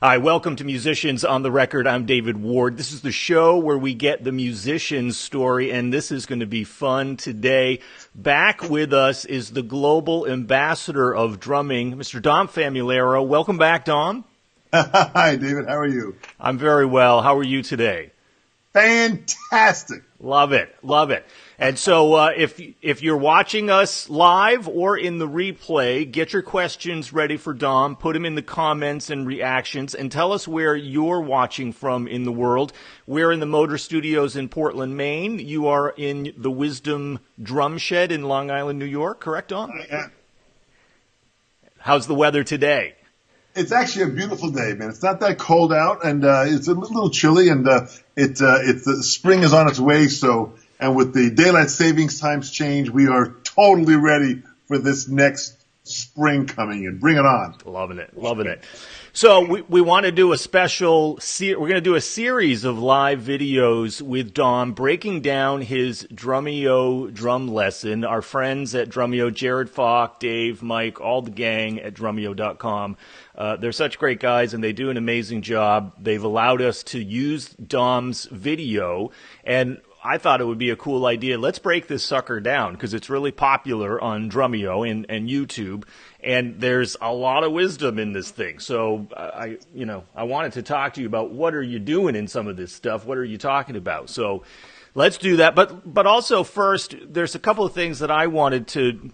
Hi, welcome to Musicians on the Record. I'm David Ward. This is the show where we get the musician's story, and this is going to be fun today. Back with us is the global ambassador of drumming, Mr. Dom Famularo. Welcome back, Dom. Hi, David. How are you? I'm very well. How are you today? Fantastic. Love it. Love it. And so if you're watching us live or in the replay, get your questions ready for Dom. Put them in the comments and reactions and tell us where you're watching from in the world. We're in the MOTR studios in Portland, Maine. You are in the Wisdom Drum Shed in Long Island, New York. Correct, Dom? I am. How's the weather today? It's actually a beautiful day, man. It's not that cold out, and it's a little chilly, and the spring is on its way. So, and with the daylight savings times change, we are totally ready for this next spring coming in. Bring it on. Loving it. Loving it. So we want to do a special, we're going to do a series of live videos with Dom breaking down his Drumeo drum lesson. Our friends at Drumeo, Jared Falk, Dave, Mike, all the gang at Drumeo.com. They're such great guys, and they do an amazing job. They've allowed us to use Dom's video, and I thought it would be a cool idea. Let's break this sucker down because it's really popular on Drumeo and YouTube, and there's a lot of wisdom in this thing. So I wanted to talk to you about what are you doing in some of this stuff? What are you talking about? So let's do that. But also first, there's a couple of things that I wanted to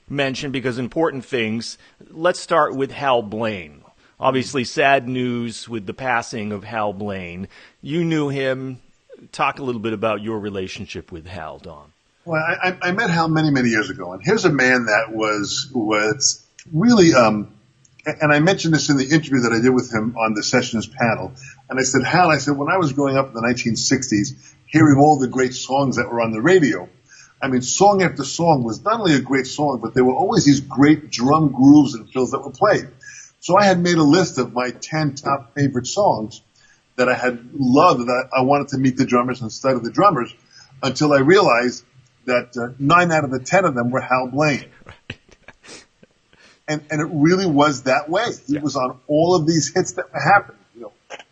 mention because important things. Let's start with Hal Blaine. Obviously, sad news with the passing of Hal Blaine. You knew him. Talk a little bit about your relationship with Hal, Dom. Well, I met Hal many, many years ago, and here's a man that was really, and I mentioned this in the interview that I did with him on the Sessions panel, and I said, Hal, when I was growing up in the 1960s, hearing all the great songs that were on the radio, I mean, song after song was not only a great song, but there were always these great drum grooves and fills that were played. So I had made a list of my 10 top favorite songs that I had loved, that I wanted to meet the drummers and study the drummers, until I realized that 9 out of the 10 of them were Hal Blaine. And it really was that way. He was on all of these hits that happened,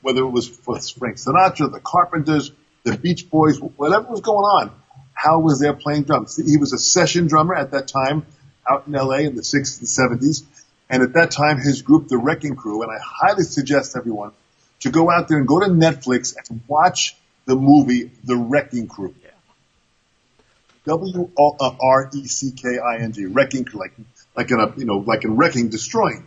whether it was for Frank Sinatra, the Carpenters, the Beach Boys, whatever was going on, Hal was there playing drums. He was a session drummer at that time out in L.A. in the 60s and 70s. And at that time, his group, The Wrecking Crew, and I highly suggest everyone to go out there and go to Netflix and watch the movie The Wrecking Crew. Yeah. W-R-E-C-K-I-N-G, Wrecking Crew, like in wrecking, destroying.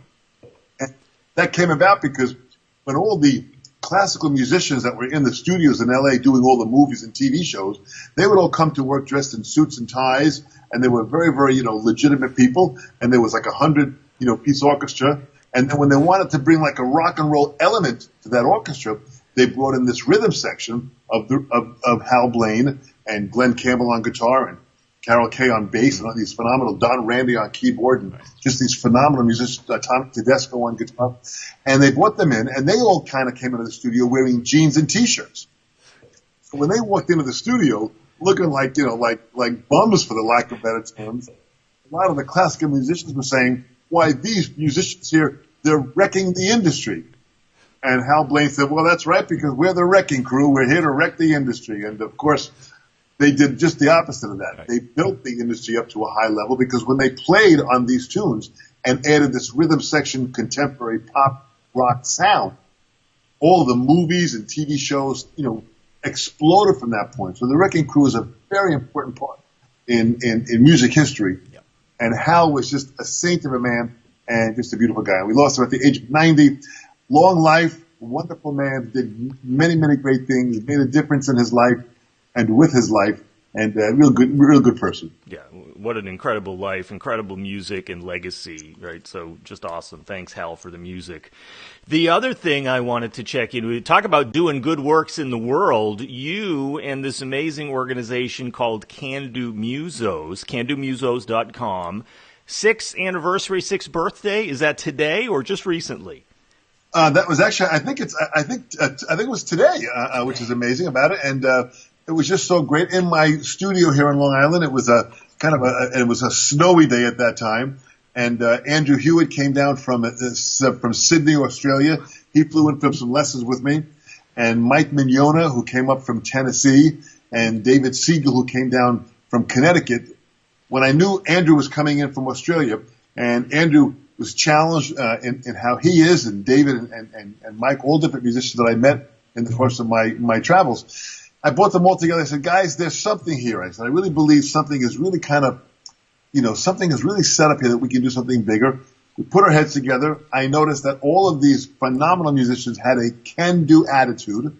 And that came about because when all the classical musicians that were in the studios in L.A. doing all the movies and TV shows, they would all come to work dressed in suits and ties, and they were very, very, legitimate people, and there was like 100, piece orchestra. And then when they wanted to bring like a rock and roll element to that orchestra, they brought in this rhythm section of Hal Blaine and Glenn Campbell on guitar and Carol Kay on bass and all these phenomenal Don Randy on keyboard and just these phenomenal musicians, Tom Tedesco on guitar. And they brought them in, and they all kind of came into the studio wearing jeans and T-shirts. So when they walked into the studio looking like bums, for the lack of better terms, a lot of the classical musicians were saying, why, these musicians here, they're wrecking the industry. And Hal Blaine said, well, that's right, because we're the Wrecking Crew. We're here to wreck the industry. And, of course, they did just the opposite of that. Right. They built the industry up to a high level because when they played on these tunes and added this rhythm section, contemporary pop rock sound, all of the movies and TV shows, exploded from that point. So the Wrecking Crew is a very important part in music history. Yeah. And Hal was just a saint of a man and just a beautiful guy. We lost him at the age of 90. Long life, wonderful man, did many, many great things, made a difference in his life and with his life, and a real good person. Yeah, what an incredible life, incredible music and legacy, right? So just awesome. Thanks, Hal, for the music. The other thing I wanted to check in, we talk about doing good works in the world. You and this amazing organization called Can Do Musos, candomusos.com, 6th anniversary, 6th birthday. Is that today or just recently? That was actually, I think it was today, which is amazing about it. And, it was just so great in my studio here in Long Island. It was it was a snowy day at that time. And, Andrew Hewitt came down from Sydney, Australia. He flew in for some lessons with me. And Mike Mignona, who came up from Tennessee, and David Siegel, who came down from Connecticut. When I knew Andrew was coming in from Australia, and Andrew was challenged in how he is, and David and Mike, all different musicians that I met in the course of my travels, I brought them all together. I said, guys, there's something here. I said, I really believe something is really kind of, something is really set up here that we can do something bigger. We put our heads together. I noticed that all of these phenomenal musicians had a can-do attitude.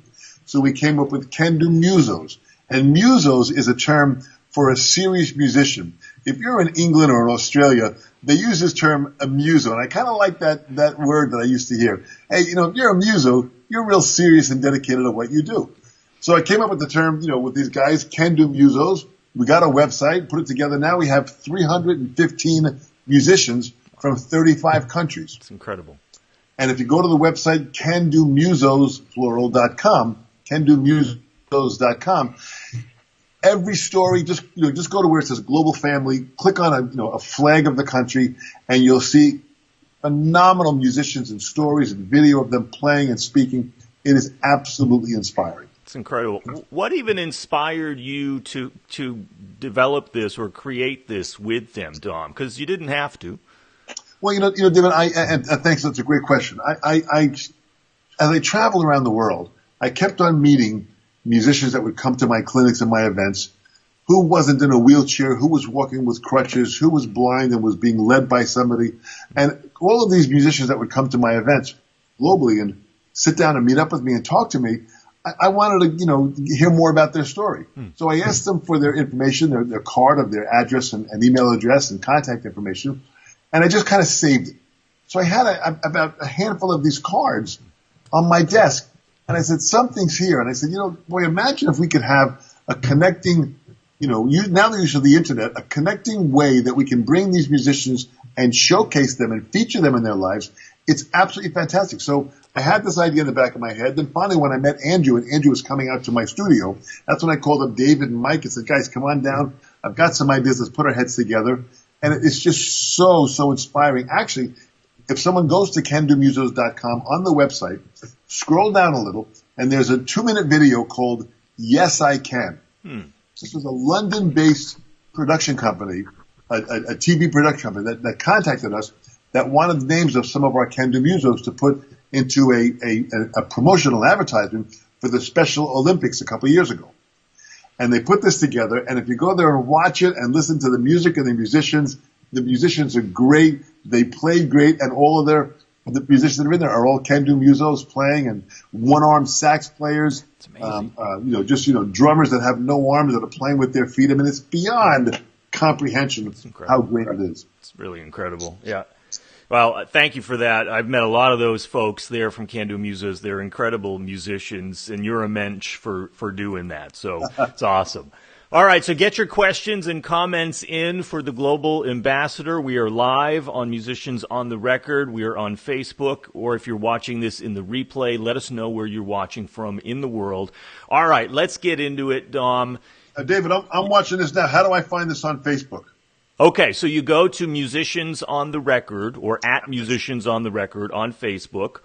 So we came up with can-do musos. And musos is a term for a serious musician. If you're in England or in Australia, they use this term a muso. And I kind of like that word that I used to hear. Hey, if you're a muso, you're real serious and dedicated to what you do. So I came up with the term, with these guys, can-do musos. We got a website, put it together. Now we have 315 musicians from 35 countries. It's incredible. And if you go to the website, candomusos.com, candomusos.com, every story, just go to where it says Global Family, click on a flag of the country, and you'll see phenomenal musicians and stories and video of them playing and speaking. It is absolutely inspiring. It's incredible. What even inspired you to develop this or create this with them, Dom? Because you didn't have to. Well, David, and thanks. That's a great question. As I traveled around the world, I kept on meeting musicians that would come to my clinics and my events, who wasn't in a wheelchair, who was walking with crutches, who was blind and was being led by somebody. And all of these musicians that would come to my events globally and sit down and meet up with me and talk to me, I wanted to, hear more about their story. So I asked them for their information, their card of their address and email address and contact information. And I just kind of saved it. So I had about a handful of these cards on my desk. And I said, something's here. And I said, boy, imagine if we could have a connecting, now the use of the internet, a connecting way that we can bring these musicians and showcase them and feature them in their lives. It's absolutely fantastic. So I had this idea in the back of my head. Then finally, when I met Andrew, and Andrew was coming out to my studio, that's when I called up David and Mike and said, guys, come on down. I've got some ideas. Let's put our heads together. And it's just so inspiring. Actually, if someone goes to candomusos.com on the website, scroll down a little, and there's a 2-minute video called Yes, I Can. This was a London-based production company, a TV production company that contacted us that wanted the names of some of our can-do musos to put into a promotional advertisement for the Special Olympics a couple of years ago. And they put this together, and if you go there and watch it and listen to the music and the musicians are great. They play great, and all of the musicians that are in there are all can-do musos playing, and one-armed sax players. It's amazing. Drummers that have no arms that are playing with their feet. I mean, it's beyond comprehension how great it is. It's really incredible. Yeah. Well, thank you for that. I've met a lot of those folks there from Can-Do Musos. They're incredible musicians, and you're a mensch for doing that. So it's awesome. All right, so get your questions and comments in for the Global Ambassador. We are live on Musicians on the Record. We are on Facebook, or if you're watching this in the replay, let us know where you're watching from in the world. All right, let's get into it, Dom. David, I'm watching this now. How do I find this on Facebook? Okay, so you go to Musicians on the Record or at Musicians on the Record on Facebook,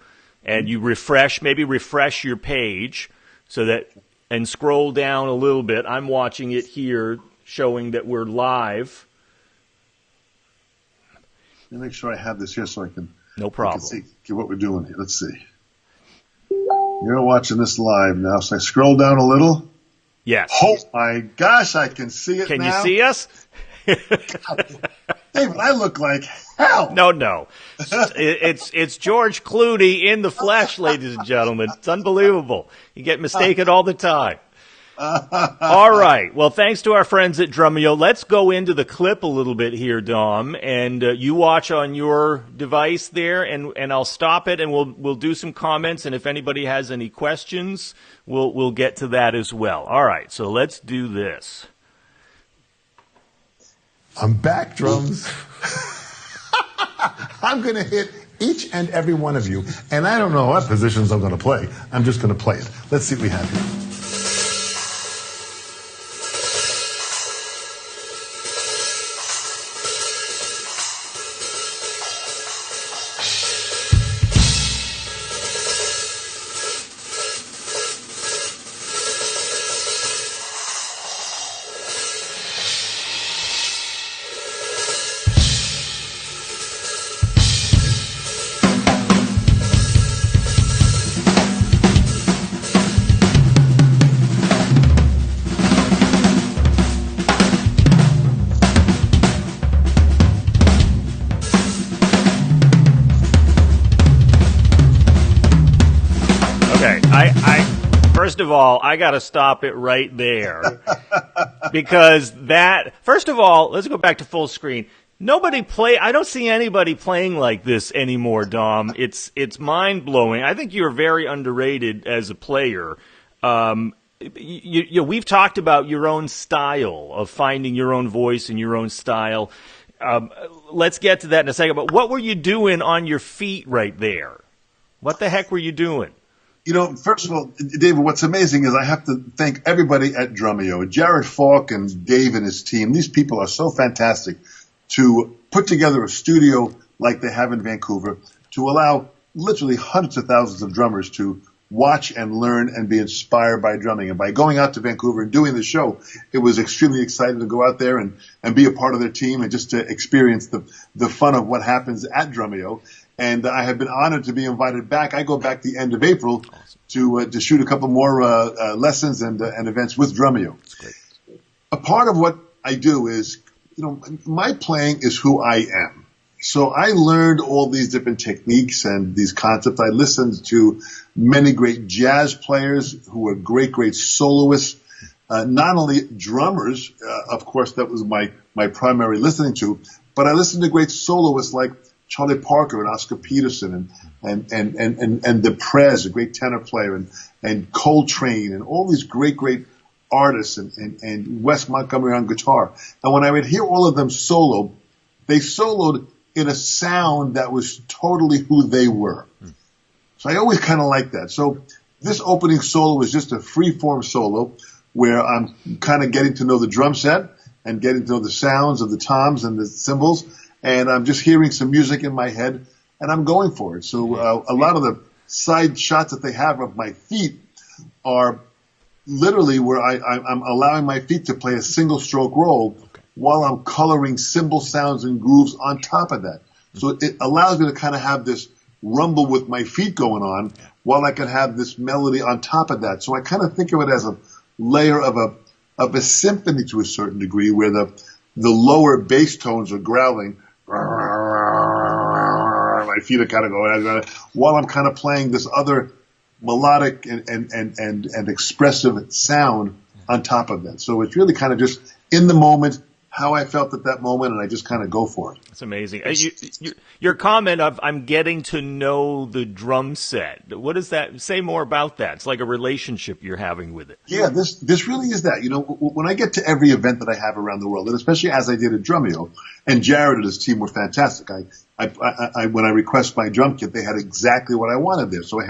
and you refresh your page so that, and scroll down a little bit. I'm watching it here, showing that we're live. Let me make sure I have this here so I can. No problem. See what we're doing here. Let's see. You're watching this live now, so I scroll down a little. Yes. Oh my gosh, I can see it now. Can you see us? David, I look like hell. No. It's George Clooney in the flesh, ladies and gentlemen. It's unbelievable. You get mistaken all the time. All right. Well, thanks to our friends at Drumeo. Let's go into the clip a little bit here, Dom, and you watch on your device there, and I'll stop it, and we'll do some comments, and if anybody has any questions, we'll get to that as well. All right. So let's do this. I'm back, drums. I'm going to hit each and every one of you, and I don't know what positions I'm going to play. I'm just going to play it. Let's see what we have here. First of all, I got to stop it right there because first of all, let's go back to full screen. I don't see anybody playing like this anymore, Dom. It's mind blowing. I think you're very underrated as a player. We've talked about your own style of finding your own voice and your own style. Let's get to that in a second. But what were you doing on your feet right there? What the heck were you doing? First of all, David, what's amazing is I have to thank everybody at Drumeo, Jared Falk and Dave and his team. These people are so fantastic to put together a studio like they have in Vancouver to allow literally hundreds of thousands of drummers to watch and learn and be inspired by drumming. And by going out to Vancouver and doing the show, it was extremely exciting to go out there and be a part of their team and just to experience the fun of what happens at Drumeo. And I have been honored to be invited back. I go back the end of April to shoot a couple more lessons and events with Drumeo. A part of what I do is, my playing is who I am. So I learned all these different techniques and these concepts. I listened to many great jazz players who were great, great soloists. Not only drummers, of course, that was my primary listening to, but I listened to great soloists like Charlie Parker and Oscar Peterson and the Prez, a great tenor player, and Coltrane and all these great, great artists and Wes Montgomery on guitar. And when I would hear all of them solo, they soloed in a sound that was totally who they were. So I always kind of liked that. So this opening solo was just a free-form solo where I'm kind of getting to know the drum set and getting to know the sounds of the toms and the cymbals, and I'm just hearing some music in my head, and I'm going for it. So a lot of the side shots that they have of my feet are literally where I'm allowing my feet to play a single-stroke roll while I'm coloring cymbal sounds and grooves on top of that. So it allows me to kind of have this rumble with my feet going on while I can have this melody on top of that. So I kind of think of it as a layer of a symphony to a certain degree, where the lower bass tones are growling, my feet are kind of going, while I'm kind of playing this other melodic and expressive sound on top of that. So it's really kind of just in the moment, how I felt at that moment, and I just kind of go for it. That's amazing. Your comment of I'm getting to know the drum set. What does that say more about that? It's like a relationship you're having with it. Yeah, this really is that. When I get to every event that I have around the world, and especially as I did at Drumeo, and Jared and his team were fantastic. When I request my drum kit, they had exactly what I wanted there. So I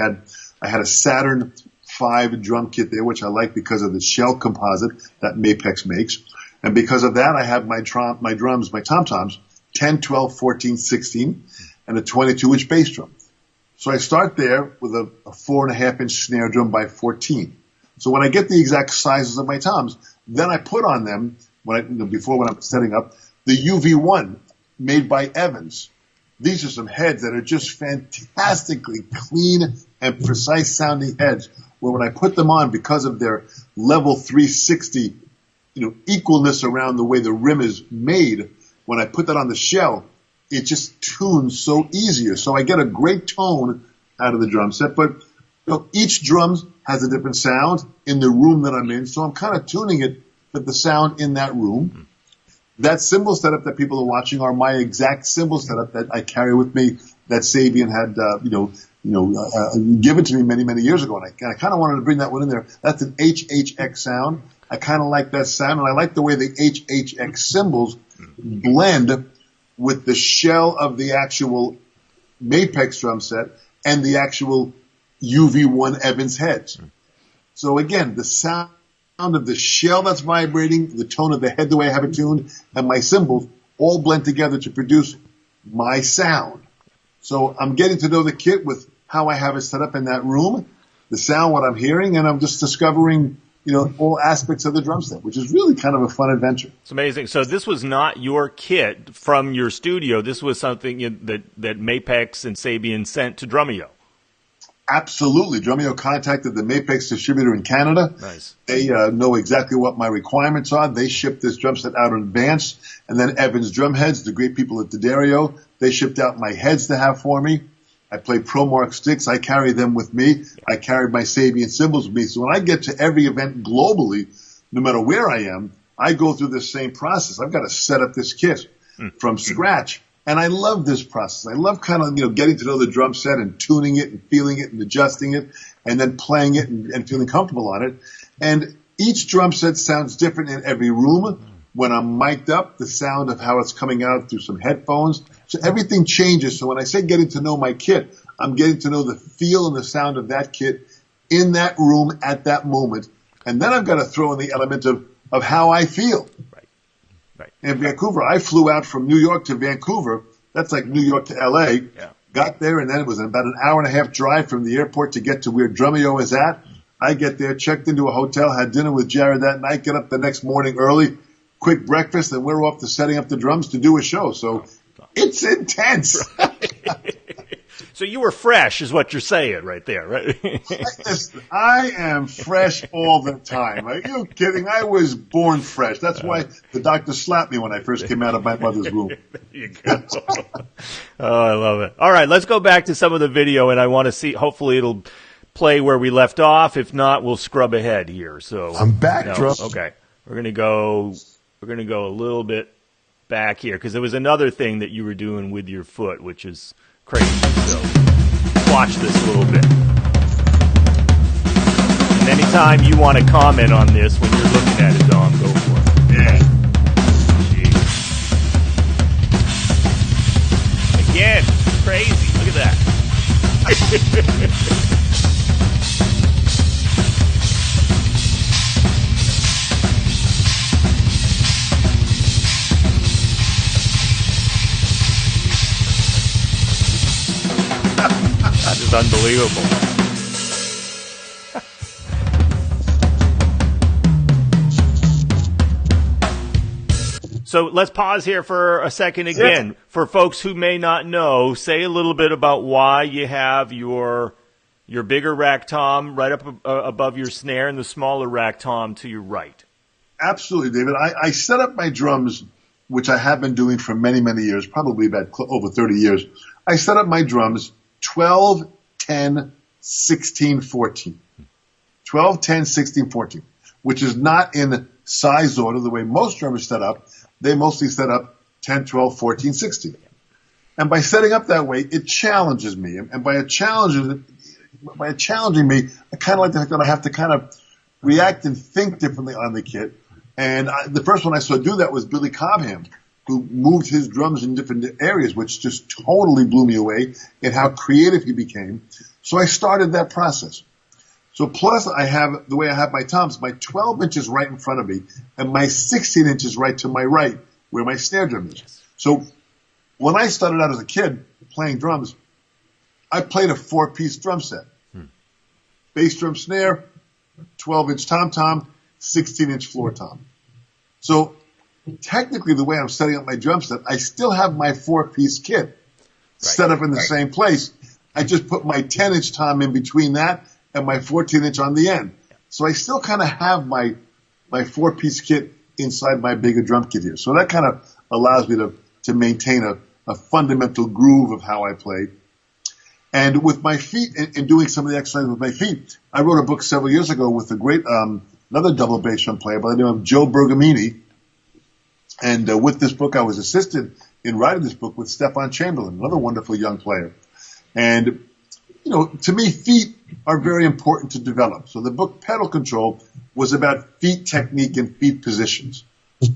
had a Saturn V drum kit there, which I like because of the shell composite that Mapex makes. And because of that, I have my drums, my tom-toms, 10, 12, 14, 16, and a 22-inch bass drum. So I start there with a 4.5-inch snare drum by 14. So when I get the exact sizes of my toms, then I put on them, when I'm setting up, the UV1 made by Evans. These are some heads that are just fantastically clean and precise sounding heads, where when I put them on, because of their level 360 equalness around the way the rim is made, when I put that on the shell, it just tunes so easier. So I get a great tone out of the drum set, but each drum has a different sound in the room that I'm in, so I'm kind of tuning it with the sound in that room. That cymbal setup that people are watching are my exact cymbal setup that I carry with me that Sabian had, given to me many, many years ago, and I kind of wanted to bring that one in there. That's an HHX sound. I kind of like that sound, and I like the way the HHX cymbals blend with the shell of the actual Mapex drum set and the actual UV1 Evans heads. So again, the sound of the shell that's vibrating, the tone of the head, the way I have it tuned, and my cymbals all blend together to produce my sound. So I'm getting to know the kit with how I have it set up in that room, the sound, what I'm hearing, and I'm just discovering all aspects of the drum set, which is really kind of a fun adventure. It's amazing. So this was not your kit from your studio. This was something that Mapex and Sabian sent to Drumeo. Absolutely. Drumeo contacted the Mapex distributor in Canada. Nice. They know exactly what my requirements are. They shipped this drum set out in advance. And then Evans Drumheads, the great people at D'Addario, they shipped out my heads to have for me. I play ProMark sticks. I carry them with me. I carry my Sabian cymbals with me. So when I get to every event globally, no matter where I am, I go through this same process. I've got to set up this kit from scratch. And I love this process. I love kind of, getting to know the drum set and tuning it and feeling it and adjusting it and then playing it and feeling comfortable on it. And each drum set sounds different in every room. When I'm mic'd up, the sound of how it's coming out through some headphones. So everything changes. So when I say getting to know my kit, I'm getting to know the feel and the sound of that kit in that room at that moment. And then I've got to throw in the element of how I feel. Right. In Vancouver, I flew out from New York to Vancouver. That's like New York to L.A. Yeah. Got there, and then it was about an hour and a half drive from the airport to get to where Drumeo is at. I get there, checked into a hotel, had dinner with Jared that night, get up the next morning early, quick breakfast, and we're off to setting up the drums to do a show. So it's intense. So you were fresh is what you're saying right there, right? I am fresh all the time. Are you kidding? I was born fresh. That's why the doctor slapped me when I first came out of my mother's womb. There you go. Oh, I love it. All right, let's go back to some of the video, and I want to see, hopefully it'll play where we left off. If not, we'll scrub ahead here. So I'm back, Drum. Okay. We're gonna go a little bit back here because there was another thing that you were doing with your foot, which is crazy. So watch this a little bit. And anytime you want to comment on this when you're looking at it, Dom, go for it. Yeah. Jeez. Again, crazy. Look at that. That is unbelievable. So let's pause here for a second again. Yeah. For folks who may not know, say a little bit about why you have your bigger rack tom right up above your snare and the smaller rack tom to your right. Absolutely, David. I set up my drums, which I have been doing for many, many years, probably about over 30 years. I set up my drums 12, 10, 16, 14. 12, 10, 16, 14, which is not in size order the way most drummers set up. They mostly set up 10, 12, 14, 16. And by setting up that way, it challenges me. And by challenging me, I kind of like the fact that I have to kind of react and think differently on the kit. And the first one I saw do that was Billy Cobham, who moved his drums in different areas, which just totally blew me away in how creative he became. So I started that process. So plus I have, the way I have my toms, my 12 inches right in front of me and my 16 inches right to my right where my snare drum is. So when I started out as a kid playing drums, I played a 4-piece drum set. Bass drum snare, 12-inch tom-tom, 16-inch floor tom. So technically, the way I'm setting up my drum set, I still have my 4-piece kit set up in the same place. I just put my 10-inch tom in between that and my 14-inch on the end. So I still kind of have my 4-piece kit inside my bigger drum kit here. So that kind of allows me to maintain a fundamental groove of how I play. And with my feet, in doing some of the exercises with my feet, I wrote a book several years ago with a great another double bass drum player by the name of Joe Bergamini. And with this book, I was assisted in writing this book with Stephon Chamberlain, another wonderful young player. And, to me, feet are very important to develop. So the book Pedal Control was about feet technique and feet positions.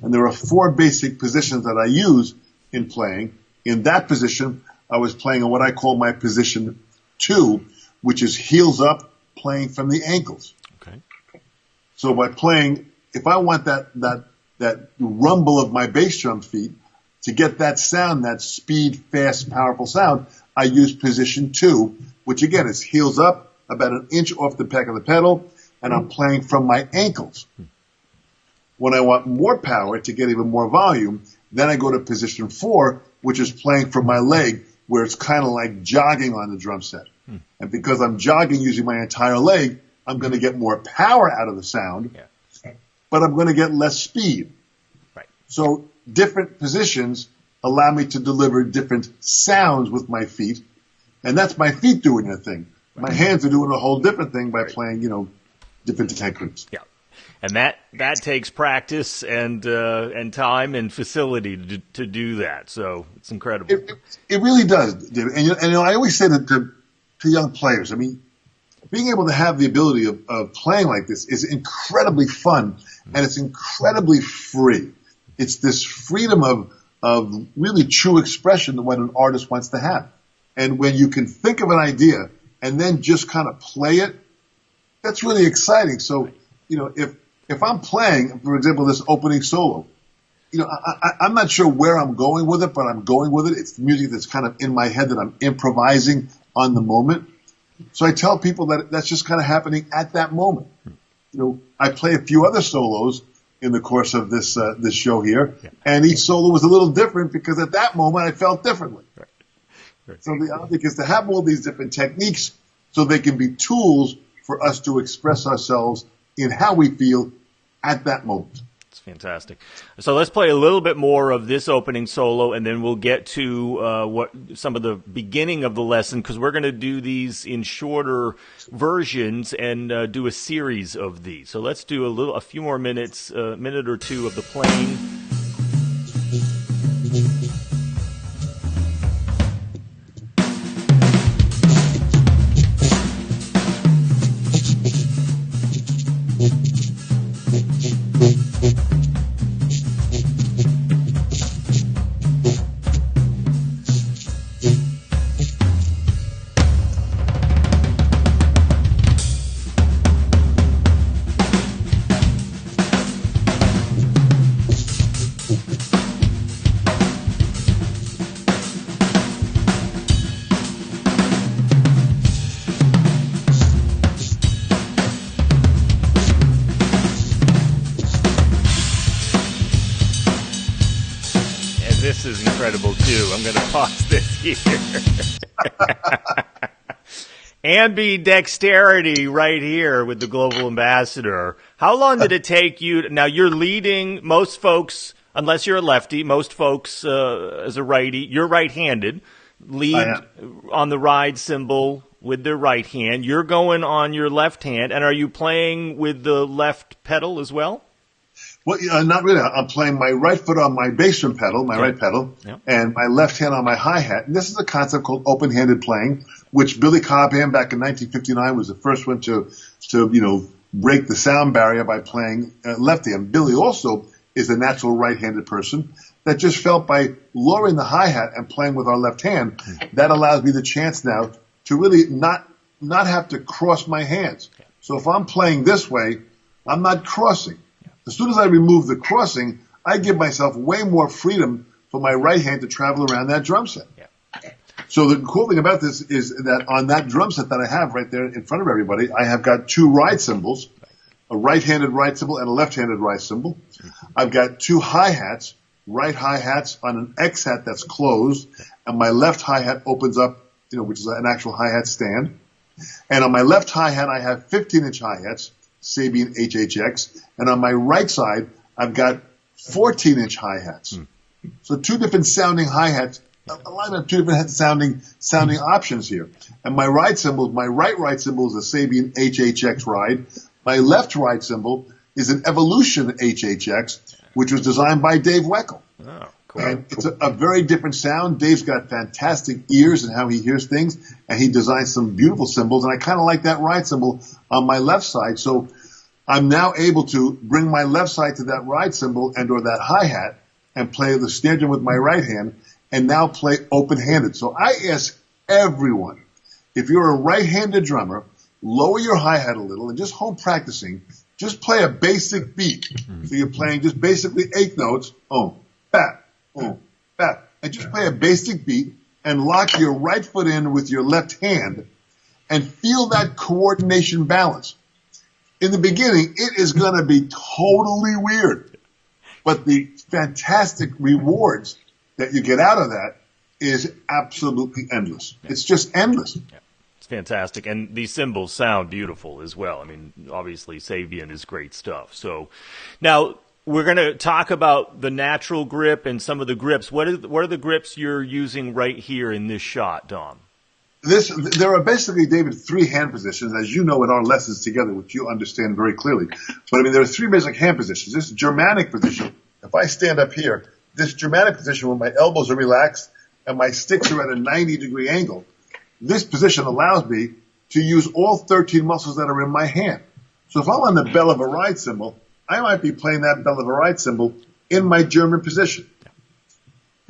And there are 4 basic positions that I use in playing. In that position, I was playing on what I call my position 2, which is heels up, playing from the ankles. Okay. So by playing, if I want that rumble of my bass drum feet, to get that sound, that speed, fast, powerful sound, I use position 2, which again is heels up, about an inch off the peck of the pedal, and I'm playing from my ankles. When I want more power to get even more volume, then I go to position 4, which is playing from my leg, where it's kind of like jogging on the drum set. And because I'm jogging using my entire leg, I'm going to get more power out of the sound, but I'm going to get less speed. Right. So different positions allow me to deliver different sounds with my feet. And that's my feet doing their thing. My hands are doing a whole different thing by playing, different techniques. Yeah. And that takes practice and time and facility to do that. So it's incredible. It really does, David. And I always say that to young players, I mean, being able to have the ability of playing like this is incredibly fun, and it's incredibly free. It's this freedom of really true expression that what an artist wants to have. And when you can think of an idea and then just kind of play it, that's really exciting. So, if I'm playing, for example, this opening solo, I'm not sure where I'm going with it, but I'm going with it. It's the music that's kind of in my head that I'm improvising on the moment. So I tell people that that's just kind of happening at that moment. I play a few other solos in the course of this show here, and each solo was a little different because at that moment I felt differently. Right. So the object is to have all these different techniques so they can be tools for us to express ourselves in how we feel at that moment. It's fantastic. So let's play a little bit more of this opening solo, and then we'll get to some of the beginning of the lesson, because we're going to do these in shorter versions and do a series of these. So let's do a few more minutes, a minute or two of the playing. This is incredible, too. I'm going to pause this here. Ambidexterity right here with the Global Ambassador. How long did it take you? Now, you're leading most folks, unless you're a lefty, most folks as a righty, you're right-handed, lead on the ride cymbal with their right hand. You're going on your left hand. And are you playing with the left pedal as well? Well, not really. I'm playing my right foot on my bass drum pedal, my right pedal, and my left hand on my hi-hat. And this is a concept called open-handed playing, which Billy Cobham back in 1959 was the first one to break the sound barrier by playing left hand. Billy also is a natural right-handed person that just felt by lowering the hi-hat and playing with our left hand, that allows me the chance now to really not have to cross my hands. So if I'm playing this way, I'm not crossing. As soon as I remove the crossing, I give myself way more freedom for my right hand to travel around that drum set. So the cool thing about this is that on that drum set that I have right there in front of everybody, I have got two ride cymbals, a right-handed ride cymbal and a left-handed ride cymbal. I've got two hi-hats, right hi-hats on an X-hat that's closed, and my left hi-hat opens up, which is an actual hi-hat stand. And on my left hi-hat, I have 15-inch hi-hats, Sabian HHX, and on my right side, I've got 14-inch hi-hats. So two different sounding hi-hats, a lot of two different sounding options here. And my ride cymbal, my right cymbal is a Sabian HHX ride. My left ride cymbal is an Evolution HHX, which was designed by Dave Weckl. Oh, cool. And it's a very different sound. Dave's got fantastic ears and how he hears things, and he designed some beautiful cymbals. And I kind of like that ride cymbal on my left side. So I'm now able to bring my left side to that ride cymbal and or that hi-hat and play the snare drum with my right hand and now play open-handed. So I ask everyone, if you're a right-handed drummer, lower your hi-hat a little and just home practicing, just play a basic beat. So you're playing just basically 8 notes, bat, bat, and just play a basic beat and lock your right foot in with your left hand and feel that coordination balance. In the beginning, it is going to be totally weird, but the fantastic rewards that you get out of that is absolutely endless. It's just endless. Yeah. It's fantastic. And these cymbals sound beautiful as well. I mean, obviously, Sabian is great stuff. So now we're going to talk about the natural grip and some of the grips. What are the grips you're using right here in this shot, Dom? There are basically, David, three hand positions, as you know in our lessons together, which you understand very clearly. But I mean, there are three basic hand positions. This Germanic position, if I stand up here, this Germanic position where my elbows are relaxed and my sticks are at a 90-degree angle, this position allows me to use all 13 muscles that are in my hand. So if I'm on the bell of a ride cymbal, I might be playing that bell of a ride cymbal in my German position.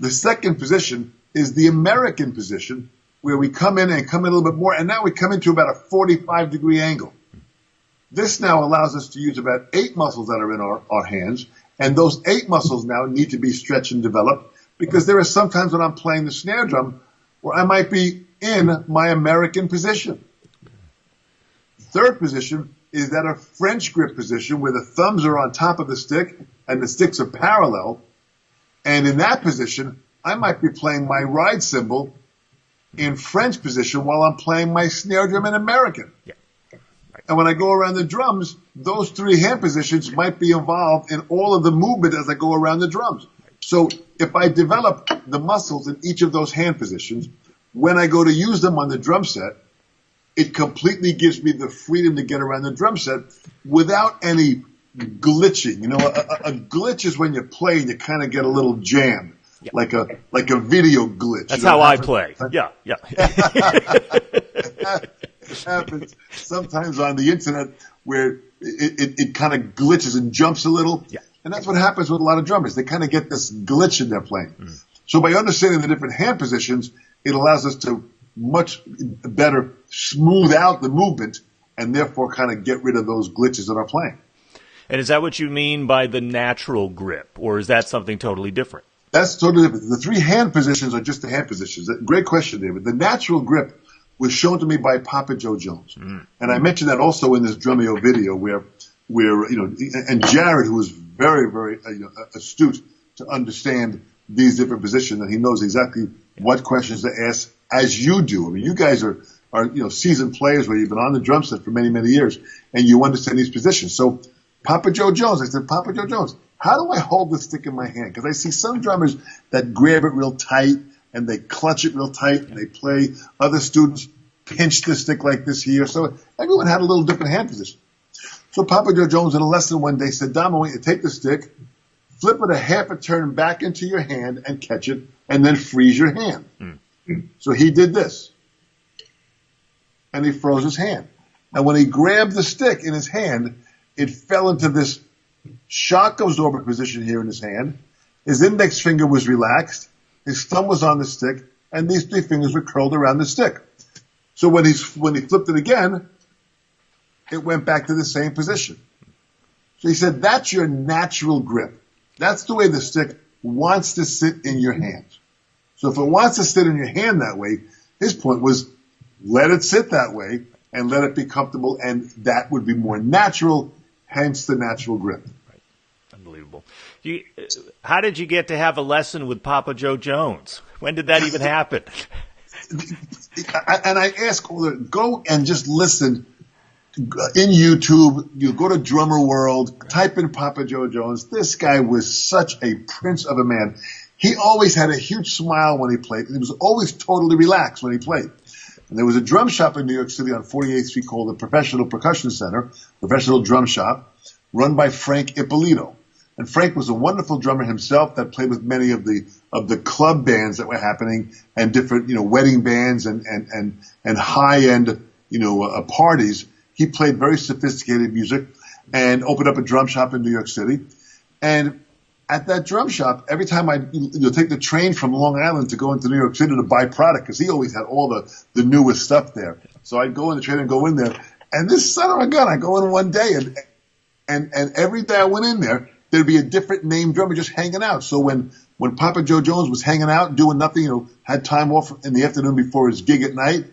The second position is the American position, where we come in a little bit more, and now we come into about a 45-degree angle. This now allows us to use about 8 muscles that are in our hands, and those 8 muscles now need to be stretched and developed, because there are sometimes when I'm playing the snare drum where I might be in my American position. Third position is that a French grip position where the thumbs are on top of the stick and the sticks are parallel, and in that position, I might be playing my ride cymbal in French position while I'm playing my snare drum in American. Yeah. Right. And when I go around the drums, those three hand positions might be involved in all of the movement as I go around the drums. So if I develop the muscles in each of those hand positions, when I go to use them on the drum set, it completely gives me the freedom to get around the drum set without any glitching. You know, a glitch is when you play and you kind of get a little jammed. Yeah. Like a video glitch. That's how I play. Yeah. It happens sometimes on the internet where it kind of glitches and jumps a little. Yeah. And that's what happens with a lot of drummers. They kind of get this glitch in their playing. So by understanding the different hand positions, it allows us to much better smooth out the movement and therefore kind of get rid of those glitches in our playing. And is that what you mean by the natural grip, or is that something totally different? That's totally different. The three hand positions are just the hand positions. Great question, David. The natural grip was shown to me by Papa Joe Jones. And I mentioned that also in this Drumeo video where you know, and Jared, who was very, very astute to understand these different positions, and he knows exactly what questions to ask, as you do. I mean, you guys are seasoned players where you've been on the drum set for many, many years, and you understand these positions. So Papa Joe Jones, I said, Papa Joe Jones, how do I hold the stick in my hand? Because I see some drummers that grab it real tight and they clutch it real tight and they play. Other students pinch the stick like this here. So everyone had a little different hand position. So Papa Joe Jones in a lesson one day said, Dom, I want you to take the stick, flip it a half a turn back into your hand and catch it, and then freeze your hand. So he did this. And he froze his hand. And when he grabbed the stick in his hand, it fell into this shock absorber position here in his hand. His index finger was relaxed. His thumb was on the stick, and these three fingers were curled around the stick. So when he flipped it again, it went back to the same position. So he said, that's your natural grip. That's the way the stick wants to sit in your hand. So if it wants to sit in your hand that way, his point was, let it sit that way and let it be comfortable, and that would be more natural, hence the natural grip. Right. Unbelievable. How did you get to have a lesson with Papa Joe Jones? When did that even happen? And I ask, go and just listen in YouTube. You go to Drummer World, type in Papa Joe Jones. This guy was such a prince of a man. He always had a huge smile when he played. He was always totally relaxed when he played. And there was a drum shop in New York City on 48th Street called the Professional Percussion Center, Professional Drum Shop, run by Frank Ippolito. And Frank was a wonderful drummer himself that played with many of the club bands that were happening and different, wedding bands and high-end, parties. He played very sophisticated music and opened up a drum shop in New York City. And at that drum shop, every time I take the train from Long Island to go into New York City to buy product, because he always had all the newest stuff there. So I'd go in the train and go in there. And this son of a gun, I go in one day, and every day I went in there, there'd be a different named drummer just hanging out. So when Papa Joe Jones was hanging out, doing nothing, had time off in the afternoon before his gig at night,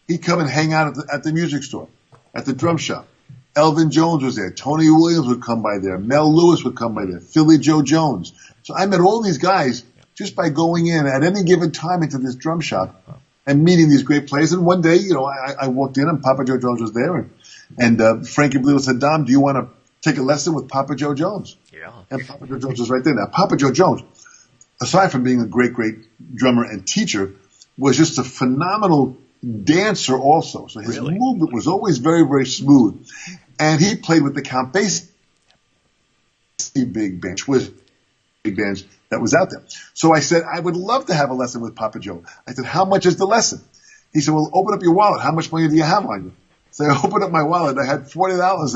he'd come and hang out at the music store, at the drum shop. Elvin Jones was there. Tony Williams would come by there. Mel Lewis would come by there. Philly Joe Jones. So I met all these guys just by going in at any given time into this drum shop and meeting these great players. And one day, I walked in and Papa Joe Jones was there. And Frankie Blito said, Dom, do you want to take a lesson with Papa Joe Jones? Yeah. And Papa Joe Jones was right there. Now, Papa Joe Jones, aside from being a great, great drummer and teacher, was just a phenomenal dancer also. So his Really? movement was always very, very smooth. And he played with the Count Basie big band, which was big bands that was out there. So I said, I would love to have a lesson with Papa Joe. I said, how much is the lesson? He said, well, open up your wallet. How much money do you have on you? So I opened up my wallet. I had $40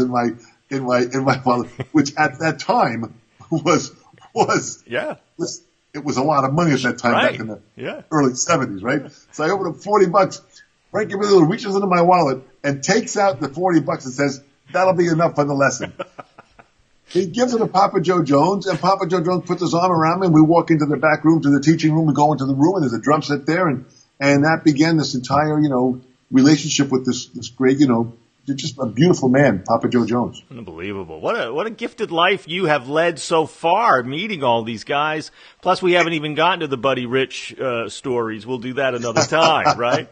in my wallet, which at that time was it was a lot of money at that time, back in the early 70s, right? So I opened up $40. Frank Gambino reaches into my wallet and takes out the $40 and says, that'll be enough for the lesson. He gives it to Papa Joe Jones, and Papa Joe Jones puts his arm around me, and we walk into the back room to the teaching room. We go into the room, and there's a drum set there, and that began this entire, relationship with this great, just a beautiful man, Papa Joe Jones. Unbelievable. What a gifted life you have led so far, meeting all these guys. Plus, we haven't even gotten to the Buddy Rich stories. We'll do that another time, right?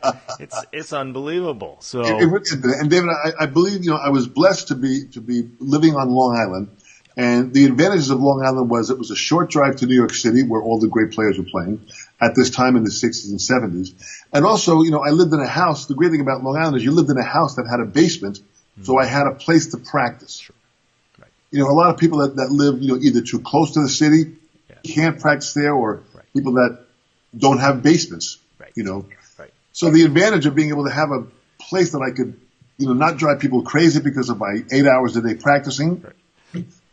It's unbelievable. So, and David, I believe, I was blessed to be living on Long Island. And the advantages of Long Island was it was a short drive to New York City, where all the great players were playing at this time in the 60s and 70s. And also, I lived in a house. The great thing about Long Island is you lived in a house that had a basement, so I had a place to practice. Sure. Right. A lot of people that live, either too close to the city, can't practice there, or people that don't have basements, Right. So the advantage of being able to have a place that I could, not drive people crazy because of my 8 hours a day practicing. Right.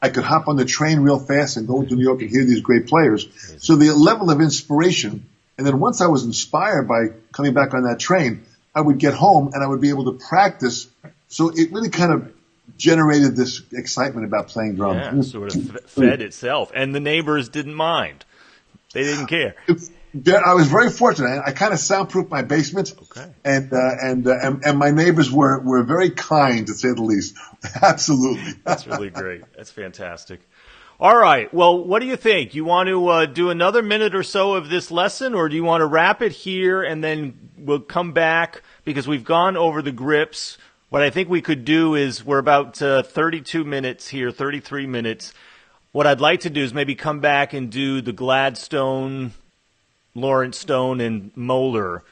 I could hop on the train real fast and go into New York and hear these great players. Amazing. So the level of inspiration, and then once I was inspired by coming back on that train, I would get home and I would be able to practice. So it really kind of generated this excitement about playing drums. Yeah, sort of fed itself. And the neighbors didn't mind. They didn't care. I was very fortunate. I kind of soundproofed my basement, and my neighbors were very kind, to say the least. Absolutely. That's really great. That's fantastic. All right. Well, what do you think? You want to do another minute or so of this lesson, or do you want to wrap it here and then we'll come back because we've gone over the grips? What I think we could do is we're about 32 minutes here, 33 minutes. What I'd like to do is maybe come back and do the Gladstone, Lawrence Stone, and Moeller.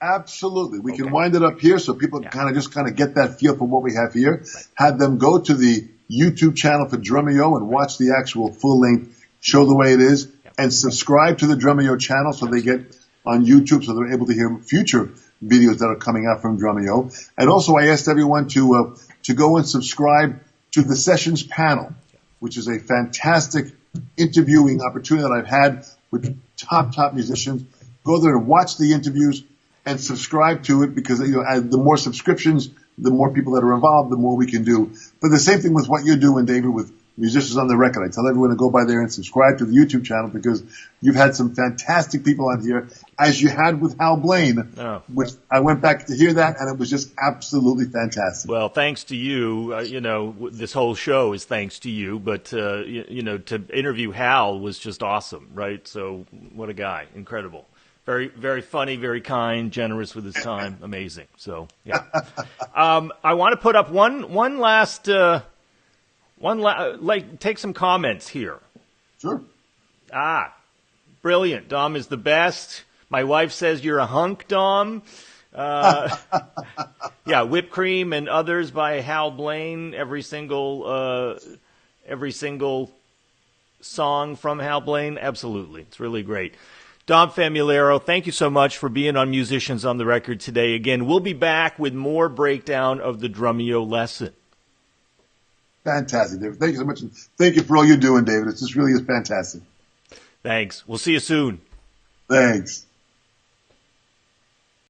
Absolutely. We can wind it up here so people kind of get that feel for what we have here. Right. Have them go to the YouTube channel for Drumeo and watch the actual full-length show the way it is, and subscribe to the Drumeo channel so they get on YouTube so they're able to hear future videos that are coming out from Drumeo. And also I asked everyone to go and subscribe to the Sessions panel, which is a fantastic interviewing opportunity that I've had with top musicians. Go there and watch the interviews and subscribe to it, because the more subscriptions, the more people that are involved, the more we can do. But the same thing with what you're doing, David, with Musicians on the Record. I tell everyone to go by there and subscribe to the YouTube channel, because you've had some fantastic people on here, as you had with Hal Blaine, which I went back to hear that, and it was just absolutely fantastic. Well, thanks to you. This whole show is thanks to you, but, to interview Hal was just awesome, right? So what a guy. Incredible. Very, very funny, very kind, generous with his time. Amazing. So, yeah. I want to put up one last, take some comments here. Sure. Brilliant. Dom is the best. My wife says you're a hunk, Dom. Whipped Cream and Others by Hal Blaine. Every single song from Hal Blaine. Absolutely. It's really great. Dom Famularo, thank you so much for being on Musicians on the Record today. Again, we'll be back with more breakdown of the Drumeo lesson. Fantastic, David. Thank you so much. Thank you for all you're doing, David. It just really is fantastic. Thanks. We'll see you soon. Thanks.